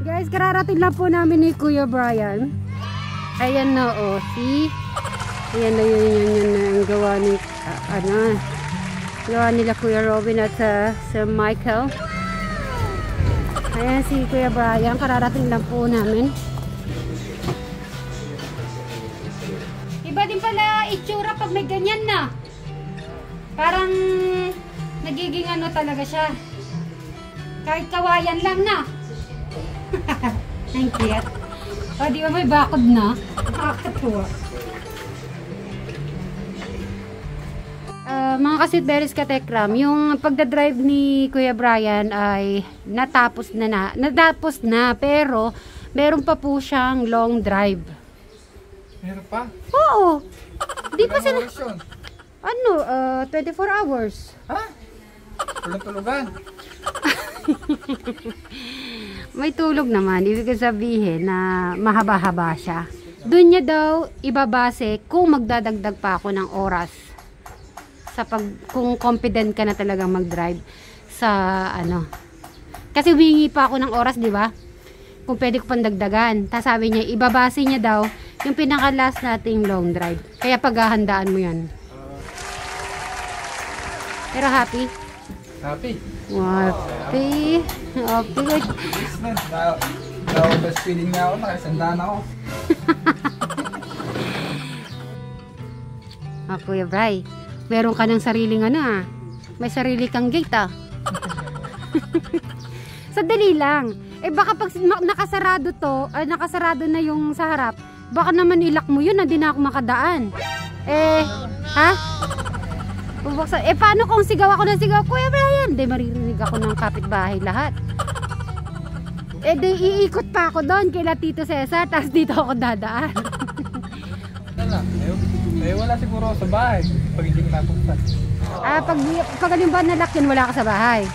Guys, kararating lang po namin ni Kuya Brian. Ayan na, oh, see? Ayan na yun ang gawa ni, gawa nila Kuya Robin at Sir Michael. Ayan si Kuya Brian, kararating lang po namin. Iba din pala itsura pag may ganyan na. Parang nagiging ano talaga siya. Kahit kawayan lang na. Ang cute. O, di ba may bakod na? Nakakatuwa. Mga kasitberis katekram, yung pagdadrive ni Kuya Brian ay natapos na, pero meron pa po siyang long drive. Meron pa? Oo. Di pa sila... Yun? Ano? 24 hours. Ha? Tulog-tulugan. May tulog naman. Ibig sabihin na mahaba-haba siya. Doon niya daw ibabase kung magdadagdag pa ako ng oras. Kung confident ka na talagang mag-drive sa ano. Kasi humingi pa ako ng oras, di ba? Kung pwede ko pang dagdagan. Tapos sabi niya, ibabase niya daw yung pinaka-last nating long drive. Kaya paghahandaan mo yan. Pero happy? Happy. Happy. Happy. Na-overspeeding nga ako. Nakasandaan ako. Kuya Bray, meron ka ng sariling ano may sarili kang gate Sadali lang. Baka pag nakasarado to, nakasarado na yung sa harap, baka naman ilak mo yun, hindi na ako makadaan. Ha? Paano kung sigaw ako ng sigaw, Kuya Brian? Di maririnig ako ng kapitbahay lahat. Di iikot pa ako doon kila Tito Cesar, tapos dito ako dadaan. Wala siguro sa bahay pag hindi ko napunta. Pag alimba na lock yun, wala ka sa bahay.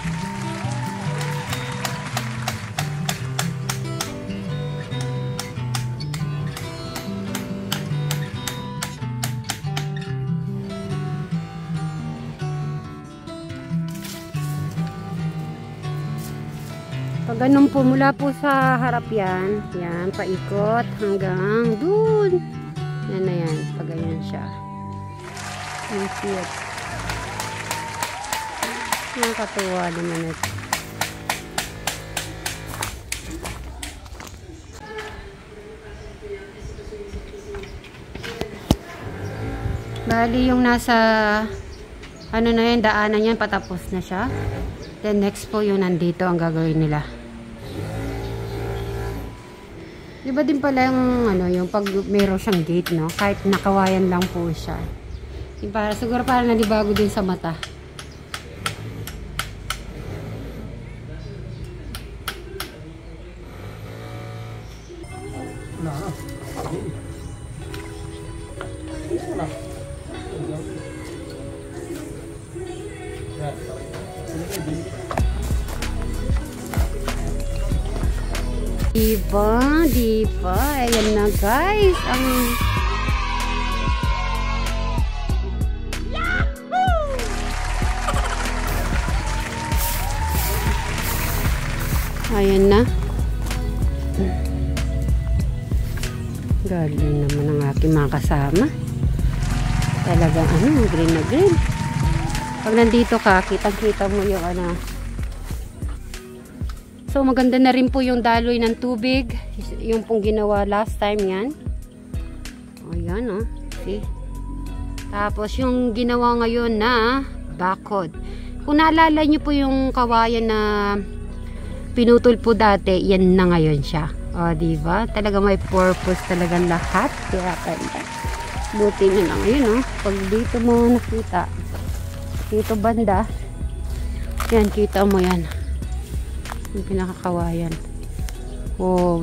Pag ganun po, mula po sa harap yan, paikot hanggang dun. Yan na yan, pag ganyan siya. Ang cute. Nakakatuwa naman ito. Bali yung nasa, ano na yan, daanan yan, patapos na siya. Then next po yung nandito ang gagawin nila. Diba din pala yung yung pag meron siyang gate, no? Kahit nakawayan lang po siya. Siguro parang nalibago din sa mata. Diba? Ayan na guys. Ayan na. Galing naman ang aking mga kasama. Talagang green na green. Pag nandito ka, kitang-kita mo yung So maganda na rin po yung daloy ng tubig. Yung pong ginawa last time yan. Ayan see. Tapos yung ginawa ngayon na bakod. Kung naalala nyo po yung kawayan na pinutol po dati, yan na ngayon siya. Diba? Talaga may purpose talagang lahat. Kaya buti na lang yun Pag dito mo nakita, dito banda, yan, kita mo yan. Yung pinakakawayan.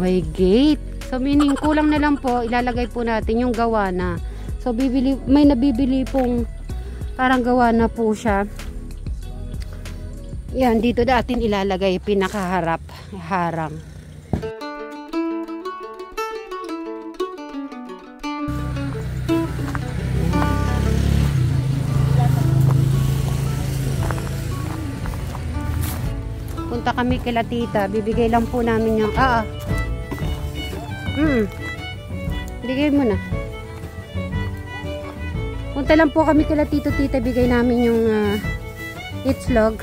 May gate. So meaning kulang na lang po, ilalagay po natin yung gawa na. So may nabibili pong parang gawa na po siya. Yan, dito natin ilalagay pinakaharap, harang. pupunta kami kila tita. Bibigay lang po namin yung... Bigay mo na. Punta lang po kami kila tito tita. Bigay namin yung itlog.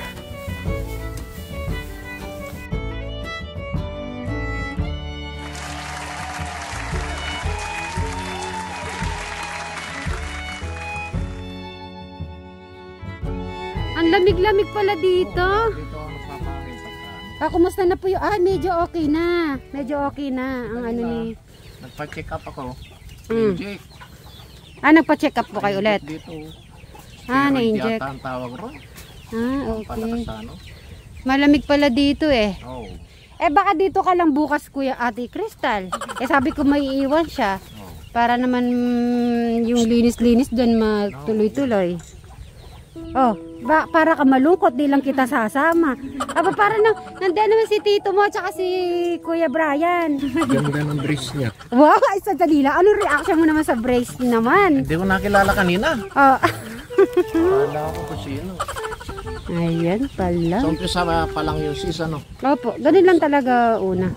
Ang lamig-lamig pala dito. Dito ako nagpapakain pagka. Kumusta na po yung... medyo okay na. Medyo okay na. Ang ano ni... Nagpa-check up ako. Mm. Nagpa-check up po kayo ulit? Dito. Na-inject. Yata ang tawag ron. Okay. Palakas sa ano. Malamig pala dito eh. Oo. Baka dito ka lang bukas kuya Ate Crystal. Sabi ko may iiwan siya. Para naman yung linis-linis dyan matuloy-tuloy. Para ka malungkot, di lang kita sasama. Para nandiyan naman si Tito mo at si Kuya Brian. Ganda ng brace niya. Wow, ay sandali lang. Ano reaction mo naman sa brace naman? Hindi ko nakilala kanina. Wala ako kung sino. Ayan pala. So, umpisa pa lang yung season, no? Opo, ganun lang talaga una.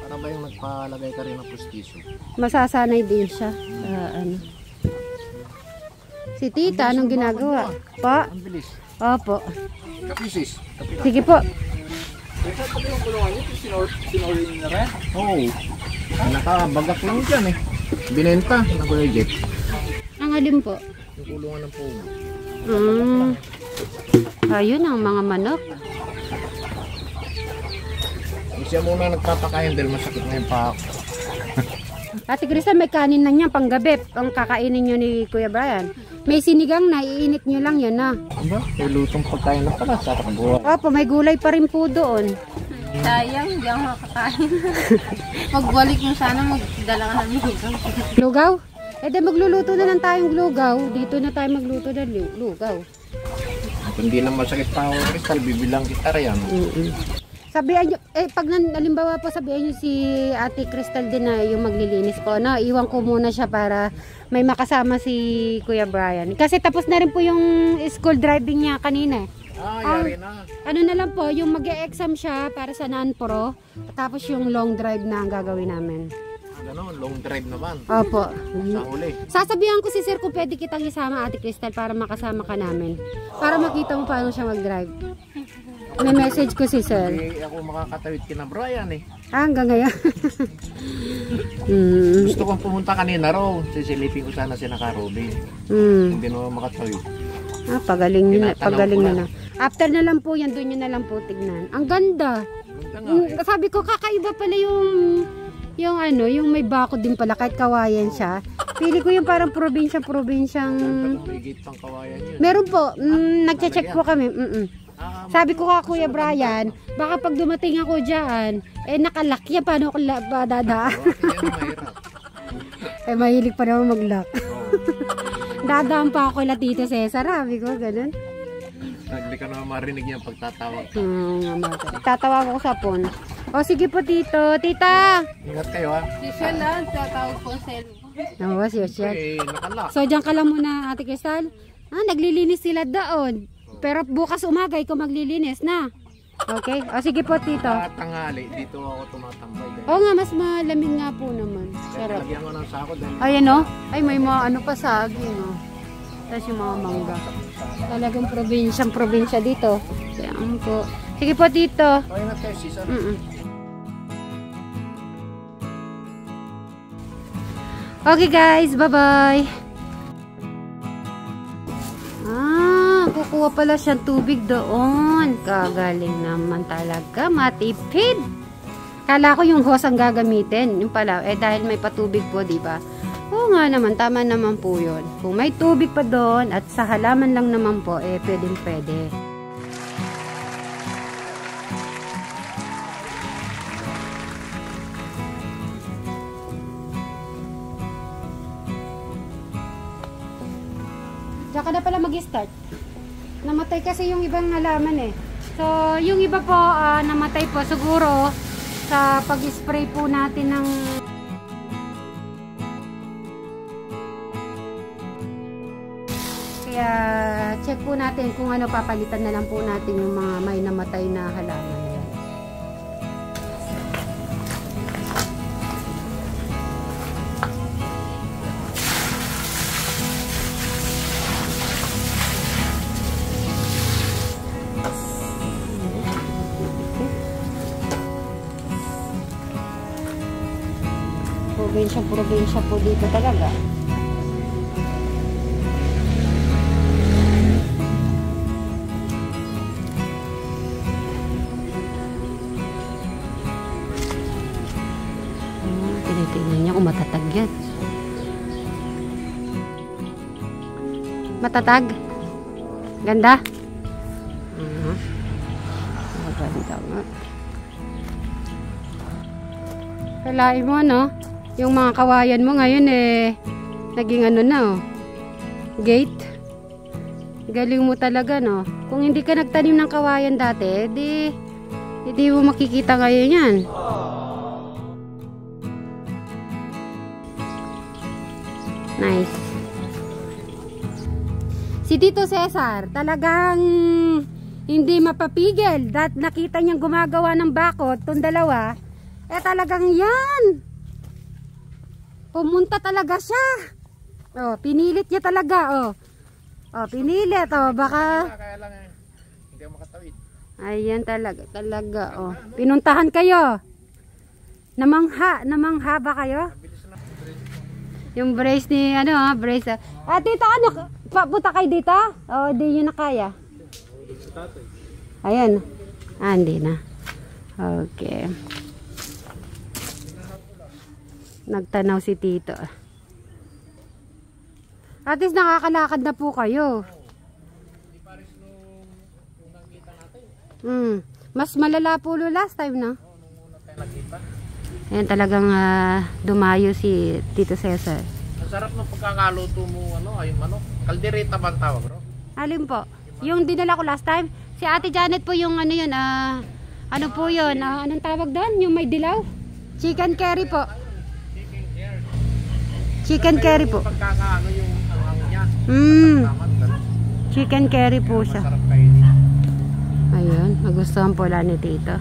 Para ba yung nagpalagay ka rin ng pustiso? Masasanay din siya. Si Tita, anong ginagawa? Pa? Ang bilis. Opo. Kapisis. Sige po. Ito pa yung kulungan niyo, sinorin niyo na rin? Oo. Nakabagak lang dyan eh. Binenta ng Kuya Jeff. Ang alin po? Yung kulungan ng puno. Ayun ang mga manok. Siya muna nagpapakain dahil masakit na yung paa. Ate Crystal, may kanin na niya panggabi. Ang kakainin niyo ni Kuya Brian. May sinigang na, iinit niyo lang yan na. Aba, may lutong pagkain na pala sa takbuhan. Opo, may gulay pa rin po doon. Sayang, hindi ako makakain. Magbalik mo sana, magdala ka ng lugaw. Lugaw? Magluluto na lang tayong lugaw. Dito na tayo magluto ng lugaw. Kung hindi lang masakit pa ako, Crystal, bibilang kita riyan. Sabihan nyo, pag halimbawa po sabihan nyo si Ate Crystal din na yung maglilinis po, no? Iwan ko muna siya para may makasama si Kuya Brian. Kasi tapos na rin po yung school driving niya kanina. Yari na. Ano na lang po, yung mag-e-exam siya para sa non-pro, tapos yung long drive na ang gagawin namin. Ganon, long drive naman. Opo. Sa uli. Sasabihan ko si Sir kung pwede kitang isama Ate Crystal para makasama ka namin. Para makita mo paano siya mag-drive. May message ko si Sir. Hindi ako makakatawid kina Brian eh. Hanggang ngayon. Gusto kong pumunta kanina raw. Sisilipin ko sana si Naka Robin. Hindi naman makatawid. Pagaling nyo na. After na lang po yan, doon nyo na lang po tignan. Ang ganda. Sabi ko, kakaiba pala yung may bakod din pala kahit kawayan siya. Pili ko yung parang probinsyang Higit pang kawayan yun. meron po, nagche-check po kami. Sabi ko ka Kuya Brian, baka pag dumating ako dyan, nakalak yan, paano ako dadaan? Mahilig pa naman mag-lock. Dadaan pa ako kila Tito Cesar, sabi ko, ganun. Hindi ka naman marinig yung pagtatawag. Tatawag ako sa phone. O sige po Tito, Tita! Ingat kayo ha. Usual lang, tatawag po sa cellphone. Oo, siya. Nakalak. So dyan ka lang muna Ate Crystal. Naglilinis sila doon. Pero bukas umaga ikaw maglilinis na. Okay? O sige po Tito. Tanghali, dito ako tumatambay. Oo nga, mas malamig nga po naman. Sarap. Lagyan ko ng sako dahil Ayan o. Ay, may mga ano pa saging o. Tapos yung mga mangga. Talagang probinsya dito. Ayan po. Sige po Tito. okay na tayo, season. Okay guys, bye-bye. Kukuha pala siyang tubig doon. Kagaling naman talaga. Matipid. Kala ko yung hose ang gagamitin. Yung pala, dahil may patubig po, diba? Oo nga naman, tama naman po yun. Kung may tubig pa doon at sa halaman lang naman po, pwedeng pwede. Diyan ka na pala mag-start. Namatay kasi yung ibang halaman eh. So, yung iba po, namatay po siguro sa pag-spray po natin ng kaya check po natin kung ano, papalitan na lang po natin yung mga may namatay na halaman. Probinsya po dito talaga. Tinitingnan niya kung matatag yan. Matatag? Ganda? Maganda nga. Kalain mo, no? Yung mga kawayan mo ngayon naging ano na, oh, gate. Galing mo talaga, no? Kung hindi ka nagtanim ng kawayan dati, hindi mo makikita ngayon yan. Nice. Si Tito Cesar, talagang hindi mapapigil. Nakita niyang gumagawa ng bakod, itong dalawa, talagang yan. Pumunta talaga siya. Oh, pinilit niya talaga, oh. Oh, pinilit, oh, baka Kaya lang hindi ako makatawid. ayan talaga, oh. Pinuntahan kayo. Namangha ba kayo? Yung brace ni brace. Tito, papunta kayo dito? Oh, hindi niyo na kaya. Ayan. Hindi na. Okay. Nagtanaw si Tito. At least nakakalakad na po kayo. Mas malala po last time, no? Ayan, talagang dumayo si Tito Cesar. Ang sarap ng pagkakaluto mo, ayun manok. Kaldereta ba ang tawag, bro? Alin po? Yung dinala ko last time, si Ate Janet po yung ano yun, ano po yun, anong tawag doon? Yung may dilaw? Chicken curry po. Chicken curry po. Pagkakaano yung anghang niya. Chicken curry po siya. Masarap kainin. Ayun, magustuhan po lang ni Tito.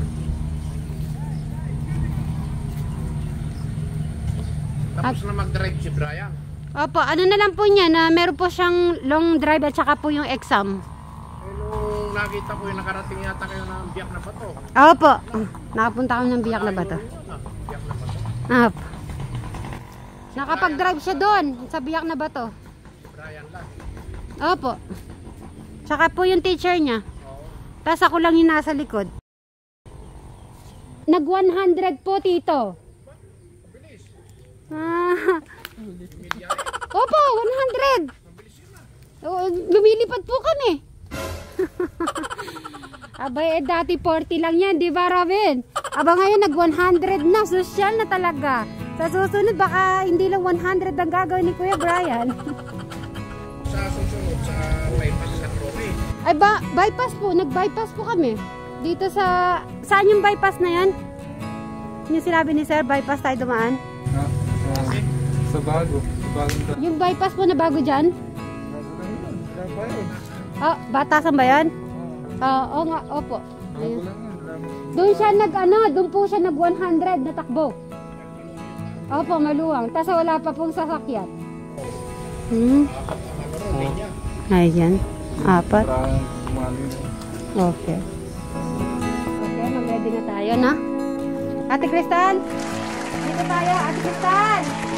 Tapos na mag-drive si Brian. Opo, ano na lang po niya na meron po siyang long drive at saka po yung exam. Nung nakita ko yung nakarating yata kayo ng Biak na Bato. Opo, nakapunta kami ng Biak na Bato. Biak na Bato. Opo. Nakapag-drive siya doon sa Biak na Bato. Brian lang. Opo. Tsaka po yung teacher niya. Tapos ako lang yung nasa likod. Nag 100 po, Tito. Opo, 100. Lumilipad po kami. Abay, dati 40 lang yan, di ba, Robin? Aba ngayon nag 100 na, social na talaga. Sa susunod baka hindi lang 100 ang gagawin ni Kuya Brian. Sa susunod sa bypass sa Romy. Ay bypass po, nag-bypass po kami. Dito saan yung bypass na yan? Yung sinabi ni Sir, bypass tayo dumaan. Sa bago. Yung bypass po na bago dyan? Oh, batasan ba yan? Oo nga, opo. Doon siya doon po siya nag 100 na takbo. Opo, maluwang. Tapos wala pa pong sasakyan. Ayan. 4. Okay. Okay, mag-ready na tayo, na? Ate Crystal? Dito tayo, Ate Crystal!